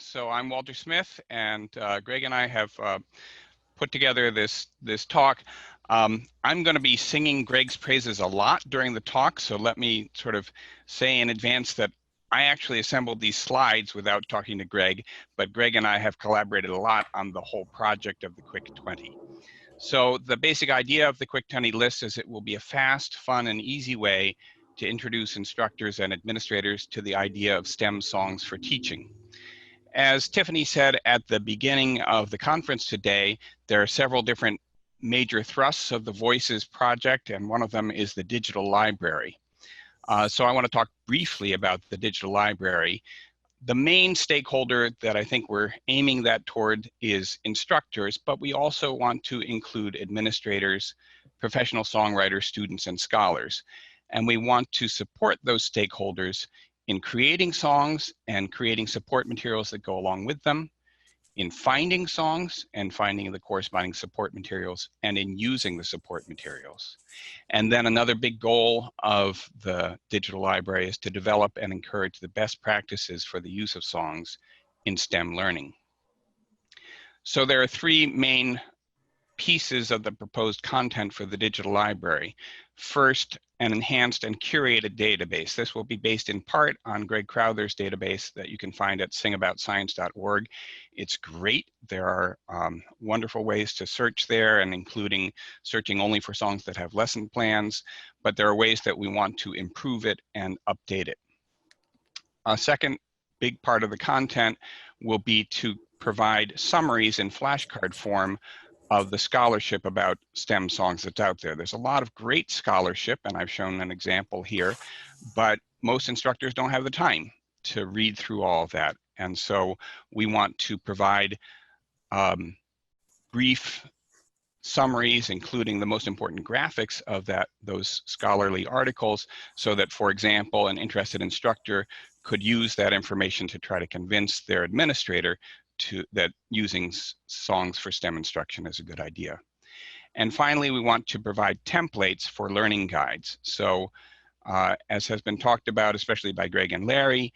So I'm Walter Smith, and Greg and I have put together this talk. I'm going to be singing Greg's praises a lot during the talk, so let me sort of say in advance that I actually assembled these slides without talking to Greg, but Greg and I have collaborated a lot on the whole project of the Quick 20. So the basic idea of the Quick 20 list is it will be a fast, fun, and easy way to introduce instructors and administrators to the idea of STEM songs for teaching. As Tiffany said at the beginning of the conference today, there are several different major thrusts of the Voices project, and one of them is the digital library. So I want to talk briefly about the digital library. The main stakeholder that I think we're aiming that toward is instructors, but we also want to include administrators, professional songwriters, students, and scholars. And we want to support those stakeholders in creating songs and creating support materials that go along with them, in finding songs and finding the corresponding support materials, and in using the support materials. And then another big goal of the digital library is to develop and encourage the best practices for the use of songs in STEM learning. So there are three main pieces of the proposed content for the digital library. First, an enhanced and curated database. This will be based in part on Greg Crowther's database that you can find at singaboutscience.org. It's great. There are wonderful ways to search there, and including searching only for songs that have lesson plans, but there are ways that we want to improve it and update it. A second big part of the content will be to provide summaries in flashcard form of the scholarship about STEM songs that's out there. There's a lot of great scholarship, and I've shown an example here, but most instructors don't have the time to read through all of that. And so we want to provide brief summaries, including the most important graphics of those scholarly articles, so that, for example, an interested instructor could use that information to try to convince their administrator that using songs for STEM instruction is a good idea. And finally, we want to provide templates for learning guides. So as has been talked about, especially by Greg and Larry,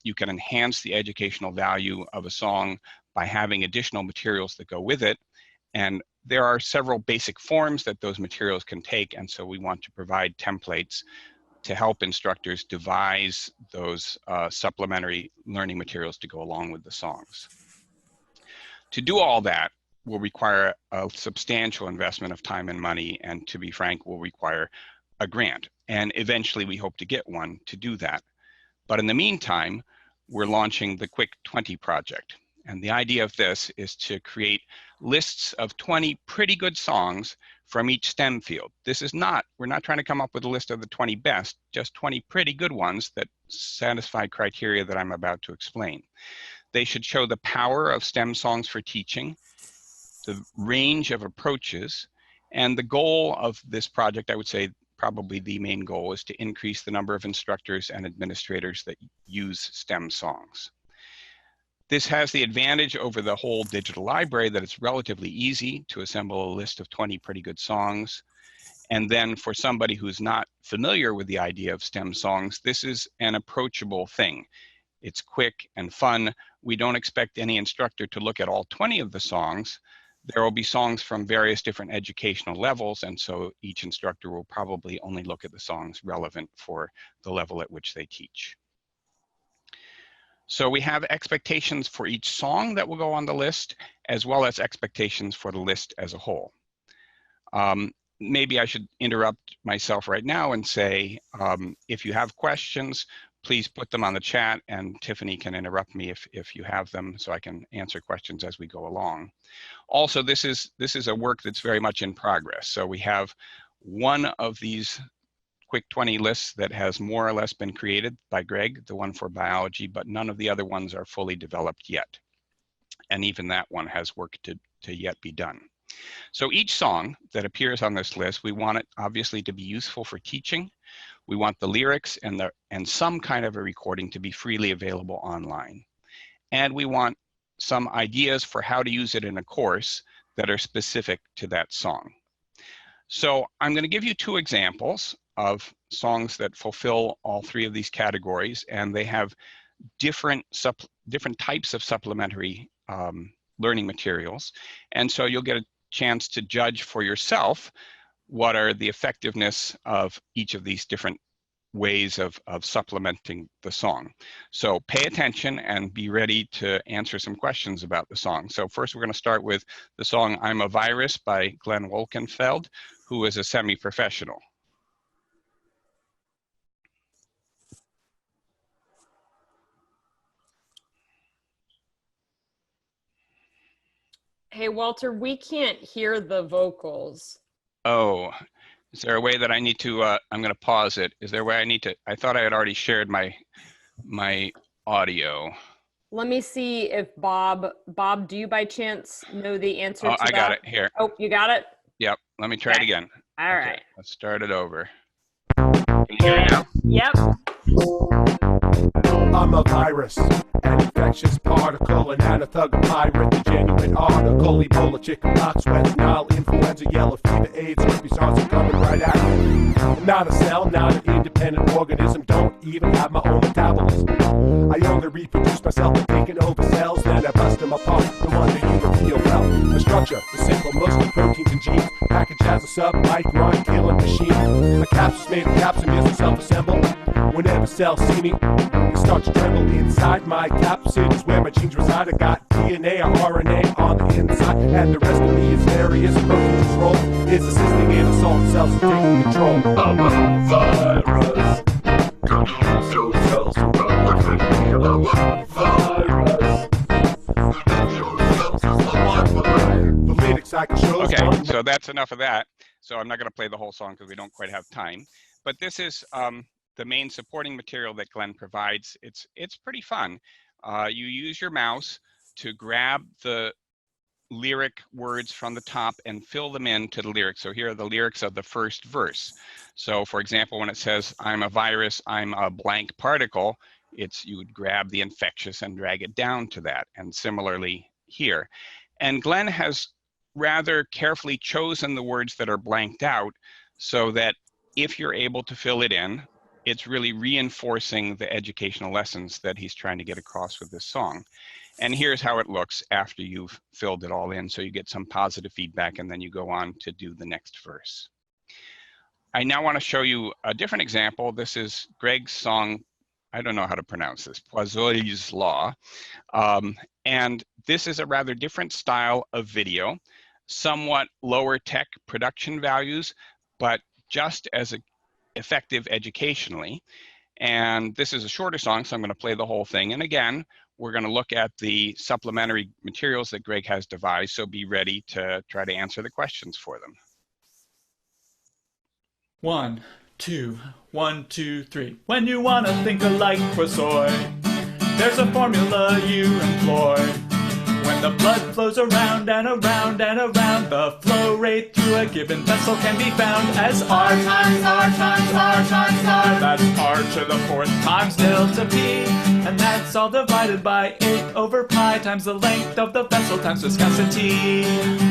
you can enhance the educational value of a song by having additional materials that go with it. And there are several basic forms that those materials can take, and so we want to provide templates to help instructors devise those supplementary learning materials to go along with the songs. To do all that will require a substantial investment of time and money, and to be frank, will require a grant. And eventually we hope to get one to do that. But in the meantime, we're launching the Quick 20 project. And the idea of this is to create lists of 20 pretty good songs from each STEM field. We're not trying to come up with a list of the 20 best, just 20 pretty good ones that satisfy criteria that I'm about to explain. They should show the power of STEM songs for teaching, the range of approaches, and the goal of this project, I would say probably the main goal, is to increase the number of instructors and administrators that use STEM songs. This has the advantage over the whole digital library that it's relatively easy to assemble a list of 20 pretty good songs. And then for somebody who's not familiar with the idea of STEM songs, this is an approachable thing. It's quick and fun. We don't expect any instructor to look at all 20 of the songs. There will be songs from various different educational levels, and so each instructor will probably only look at the songs relevant for the level at which they teach. So we have expectations for each song that will go on the list, as well as expectations for the list as a whole. Maybe I should interrupt myself right now and say, if you have questions, please put them on the chat, and Tiffany can interrupt me if you have them, so I can answer questions as we go along. Also, this is a work that's very much in progress. So we have one of these Quick 20 lists that has more or less been created by Greg, the one for biology, but none of the other ones are fully developed yet. And even that one has work to yet be done. So each song that appears on this list, we want it obviously to be useful for teaching. We want the lyrics and some kind of a recording to be freely available online. And we want some ideas for how to use it in a course that are specific to that song. So I'm going to give you two examples of songs that fulfill all three of these categories, and they have different types of supplementary learning materials. And so you'll get a chance to judge for yourself what are the effectiveness of each of these different ways of supplementing the song. So pay attention and be ready to answer some questions about the song. So first we're going to start with the song I'm a Virus by Glenn Wolkenfeld, who is a semi-professional. Hey, Walter, we can't hear the vocals. Oh, is there a way that I need to, I'm going to pause it. Is there a way I need to, I thought I had already shared my audio. Let me see if Bob, do you by chance know the answer to that? I got it here. Oh, you got it? Yep, let me try it again. All right. Let's start it over. Can you hear me now? Yep. I'm a virus, an infectious particle, an anthug, a pirate, the genuine article, Ebola, chicken pox, West Nile, influenza, yellow fever, AIDS, herpes, SARS are coming right at me. I'm not a cell, not an independent organism, don't even have my own metabolism. I only reproduce myself by taking over cells, then I bust them apart, the wonder you reveal well. The structure is simple, mostly proteins and genes, packaged as a sub-micron killing machine. The capsule's made of capsules and self-assemble. Whenever cells see me, they start to tremble inside my capsid is where my genes reside. I got DNA or RNA on the inside, and the rest of me is various protein control is assisting in assault cells and taking control. I'm a virus, control cells around me. I'm a virus, control cells around me. The lyrics I can show. Okay, so that's enough of that. So I'm not going to play the whole song because we don't quite have time. But this is the main supporting material that Glenn provides. It's pretty fun. You use your mouse to grab the lyric words from the top and fill them into the lyrics. So here are the lyrics of the first verse. So for example, when it says, I'm a virus, I'm a blank particle, you would grab the infectious and drag it down to that. And similarly here. And Glenn has rather carefully chosen the words that are blanked out so that if you're able to fill it in, it's really reinforcing the educational lessons that he's trying to get across with this song. And here's how it looks after you've filled it all in. So you get some positive feedback and then you go on to do the next verse. I now want to show you a different example. This is Greg's song, I don't know how to pronounce this, Poiseuille's Law. And this is a rather different style of video, somewhat lower tech production values, but just as effective educationally. And this is a shorter song, so I'm going to play the whole thing. And again, we're going to look at the supplementary materials that Greg has devised, so be ready to try to answer the questions for them. 1, 2, 1, 2, 3. When you want to think alike Poiseuille, there's a formula you employ. When the blood flows around and around and around, the flow rate through a given vessel can be found as R times R times R times R. That's R to the 4th times delta P. And that's all divided by 8 over pi times the length of the vessel times viscosity.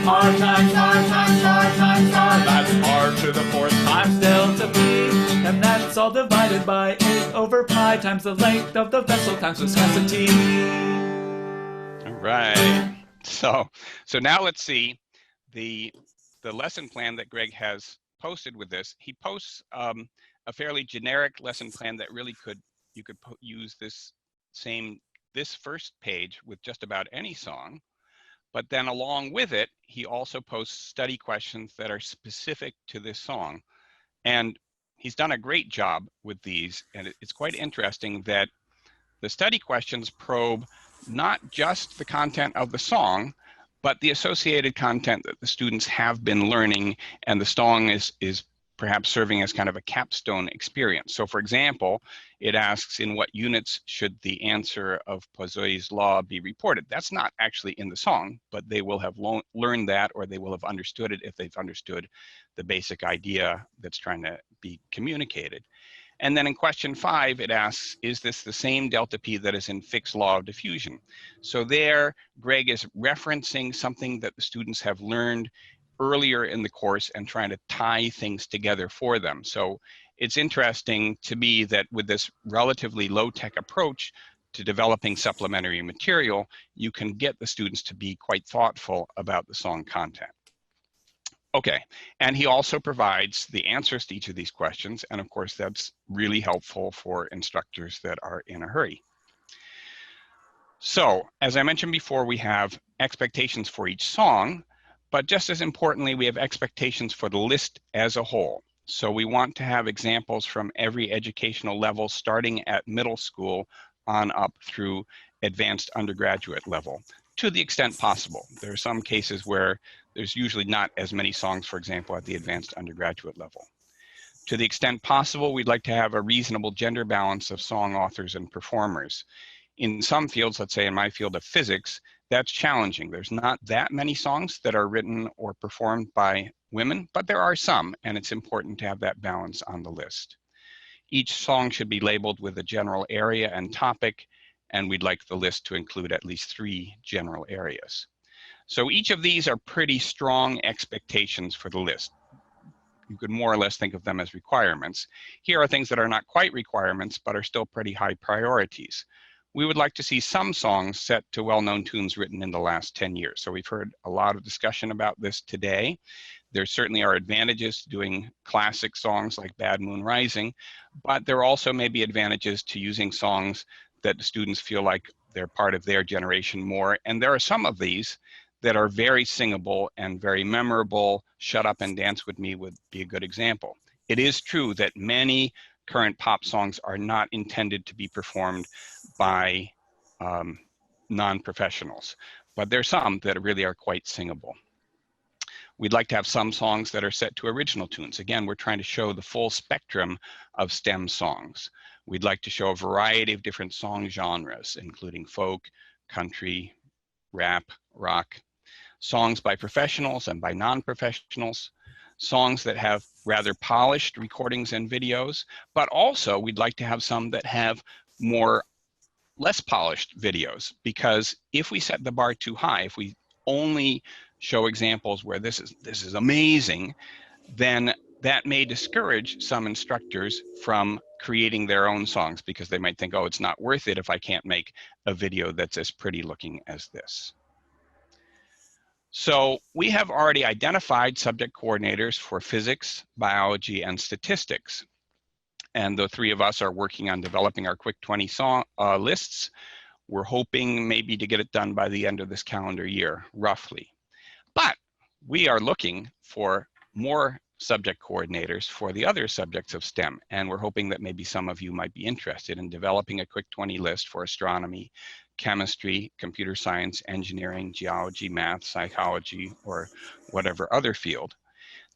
R times R times R times R. That's R to the 4th times delta P. And that's all divided by 8 over pi times the length of the vessel times viscosity. Right. So now let's see the lesson plan that Greg has posted with this. He posts a fairly generic lesson plan that really you could use this first page with just about any song. But then along with it, he also posts study questions that are specific to this song. And he's done a great job with these. And it's quite interesting that the study questions probe not just the content of the song, but the associated content that the students have been learning, and the song is perhaps serving as kind of a capstone experience. So for example, it asks, in what units should the answer of Poiseuille's law be reported? That's not actually in the song, but they will have learned that, or they will have understood it if they've understood the basic idea that's trying to be communicated. And then in question 5, it asks, is this the same delta P that is in Fick's law of diffusion? So there, Greg is referencing something that the students have learned earlier in the course and trying to tie things together for them. So it's interesting to me that with this relatively low-tech approach to developing supplementary material, you can get the students to be quite thoughtful about the song content. Okay, and he also provides the answers to each of these questions, and of course that's really helpful for instructors that are in a hurry. So, as I mentioned before, we have expectations for each song, but just as importantly, we have expectations for the list as a whole. So we want to have examples from every educational level, starting at middle school on up through advanced undergraduate level, to the extent possible. There are some cases where there's usually not as many songs, for example, at the advanced undergraduate level. To the extent possible, we'd like to have a reasonable gender balance of song authors and performers. In some fields, let's say in my field of physics, that's challenging. There's not that many songs that are written or performed by women, but there are some, and it's important to have that balance on the list. Each song should be labeled with a general area and topic, and we'd like the list to include at least 3 general areas. So each of these are pretty strong expectations for the list. You could more or less think of them as requirements. Here are things that are not quite requirements, but are still pretty high priorities. We would like to see some songs set to well-known tunes written in the last 10 years. So we've heard a lot of discussion about this today. There certainly are advantages to doing classic songs like Bad Moon Rising, but there also may be advantages to using songs that the students feel like they're part of their generation more. And there are some of these that are very singable and very memorable. Shut Up and Dance With Me would be a good example. It is true that many current pop songs are not intended to be performed by non-professionals, but there's some that really are quite singable. We'd like to have some songs that are set to original tunes. Again, we're trying to show the full spectrum of STEM songs. We'd like to show a variety of different song genres, including folk, country, rap, rock, songs by professionals and by non-professionals, songs that have rather polished recordings and videos, but also we'd like to have some that have less polished videos, because if we set the bar too high, if we only show examples where this is amazing, then that may discourage some instructors from creating their own songs, because they might think, oh, it's not worth it if I can't make a video that's as pretty looking as this. So we have already identified subject coordinators for physics, biology, and statistics. And the 3 of us are working on developing our Quick 20 song lists. We're hoping maybe to get it done by the end of this calendar year, roughly. But we are looking for more subject coordinators for the other subjects of STEM. And we're hoping that maybe some of you might be interested in developing a Quick 20 list for astronomy, chemistry, computer science, engineering, geology, math, psychology, or whatever other field.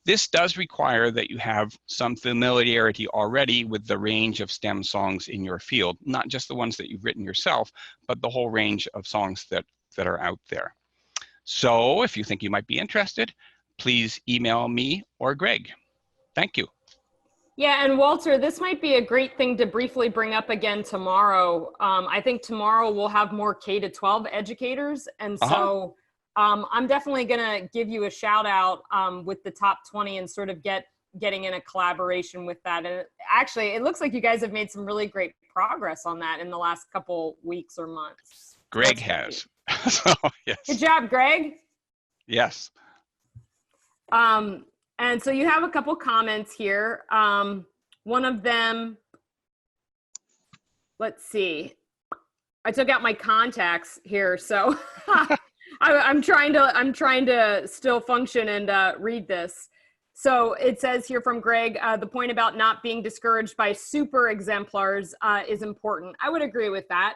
This does require that you have some familiarity already with the range of STEM songs in your field, not just the ones that you've written yourself, but the whole range of songs that are out there. So if you think you might be interested, please email me or Greg. Thank you. Yeah, and Walter, this might be a great thing to briefly bring up again tomorrow. I think tomorrow we'll have more K-12 educators, and so I'm definitely gonna give you a shout out with the top 20 and sort of getting in a collaboration with that. And actually, it looks like you guys have made some really great progress on that in the last couple weeks or months. Greg has. So, yes. Good job, Greg. Yes. And so you have a couple comments here. One of them, let's see. I took out my contacts here, so I'm trying to still function and read this. So it says here from Greg, the point about not being discouraged by super exemplars is important. I would agree with that.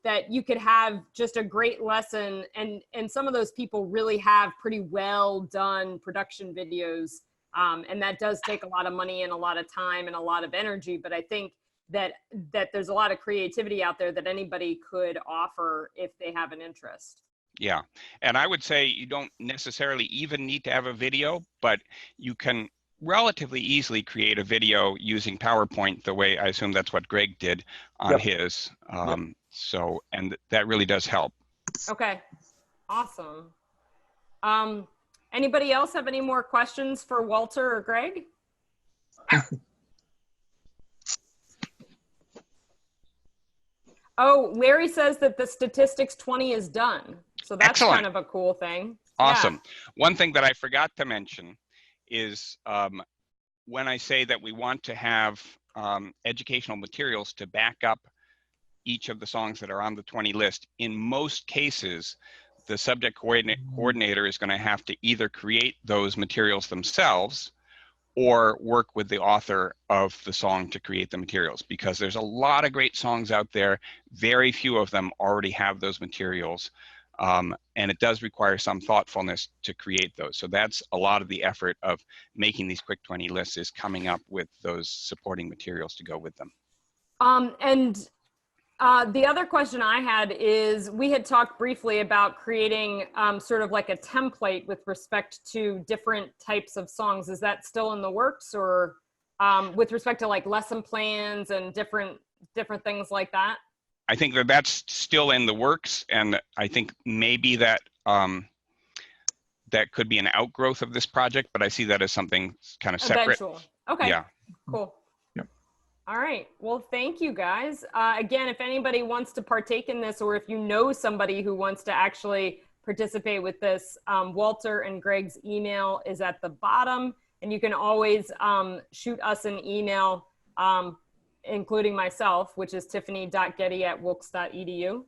That you could have just a great lesson, and some of those people really have pretty well done production videos, and that does take a lot of money and a lot of time and a lot of energy, but I think that there's a lot of creativity out there that anybody could offer if they have an interest. Yeah, and I would say you don't necessarily even need to have a video, but you can relatively easily create a video using PowerPoint the way I assume that's what Greg did on his. So, and that really does help. Okay, awesome. Anybody else have any more questions for Walter or Greg? Oh, Larry says that the statistics 20 is done. So that's Excellent. kind of a cool thing. Awesome. Yeah. One thing that I forgot to mention is when I say that we want to have educational materials to back up each of the songs that are on the 20 list, in most cases, the subject coordinator is going to have to either create those materials themselves or work with the author of the song to create the materials, because there's a lot of great songs out there. Very few of them already have those materials. And it does require some thoughtfulness to create those. So that's a lot of the effort of making these quick 20 lists, is coming up with those supporting materials to go with them. The other question I had is, we had talked briefly about creating sort of like a template with respect to different types of songs. Is that still in the works, or with respect to like lesson plans and different things like that? I think that that's still in the works, and I think maybe that that could be an outgrowth of this project, but I see that as something kind of separate. Eventually. Okay. Yeah. Cool. Yep. All right. Well, thank you guys. Again, if anybody wants to partake in this, or if you know somebody who wants to actually participate with this, Walter and Greg's email is at the bottom, and you can always shoot us an email, including myself, which is tiffany.getty@wilkes.edu.